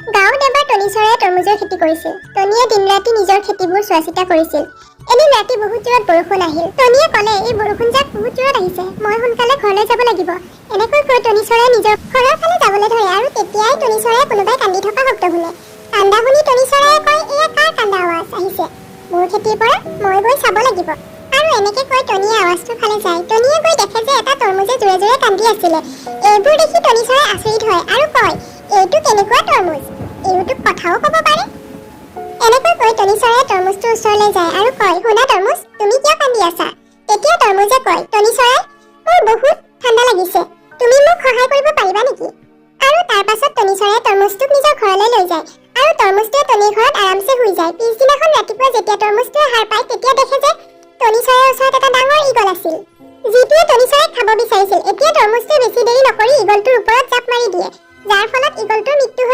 গাঁৱত এবাৰ টনি চৰাইয়ে তৰমুজৰ খেতি কৰিছিল। টনিয়ে দিন ৰাতি নিজৰ খেতিবোৰ চোৱা চিতা কৰিছিল। এদিন ৰাতি বহুত জোৰত বৰষুণ আহিল। টনিয়ে ক'লে, এই বৰষুণ যাক বহুত জোৰত আহিছে, মই সোনকালে ঘৰলৈ যাব লাগিব। এনেকৈ কৈ টনি চৰাই নিজৰ ঘৰৰ ফালে যাবলৈ ধৰে আৰু তেতিয়াই টনি চৰাইয়ে কোনোবাই কান্দি থকা শব্দ শুনে। কান্দা শুনি টনি চৰাইয়ে কয়, এয়া কাৰ কান্দা আৱাজ আহিছে? মোৰ খেতিৰ পৰা, মই গৈ চাব লাগিব। আৰু এনেকে কৈ টনিয়ে আৱাজটোৰ ফালে যায়। টনিয়ে গৈ দেখে যে এটা তৰমুজে জোৰে জোৰে কান্দি আছিলে। এইবোৰ দেখি টনি চৰাই আচৰিত হয় আৰু কয়, এইটো কেনেকুৱা তৰমুজ? এইটো কথাও ক'ব পাৰে। এনেকৈ কৈ টনি চৰাইয়ে তৰমুজটোৰ ওচৰলৈ যায় আৰু কয়, শুনা তৰমুজ, তুমি কিয় কান্দি আছা? তেতিয়া তৰমুজে কয়, টনি চৰাই, মোৰ বহুত ঠাণ্ডা লাগিছে, তুমি মোক সহায় কৰিব পাৰিবা নেকি? আৰু তাৰ পাছত টনি চৰাইয়ে তৰমুজটোক নিজৰ ঘৰলৈ লৈ যায় আৰু তৰমুজটোৱে টনিৰ ঘৰত আৰামছে শুই যায়। পিছদিনাখন ৰাতিপুৱা যেতিয়া তৰমুজটোৱে সাৰ পায়, তেতিয়া দেখে যে টনি চৰাইৰ ওচৰত এটা ডাঙৰ ঈগল আছিল, যিটোৱে টনি চৰাইক খাব বিচাৰিছিল। এতিয়া তৰমুজটোৱে বেছি দেৰি নকৰি ঈগলটোৰ ওপৰত জাপ মাৰি দিয়ে, যাৰ ফলত ঈগলটোৰ মৃত্যু হয়।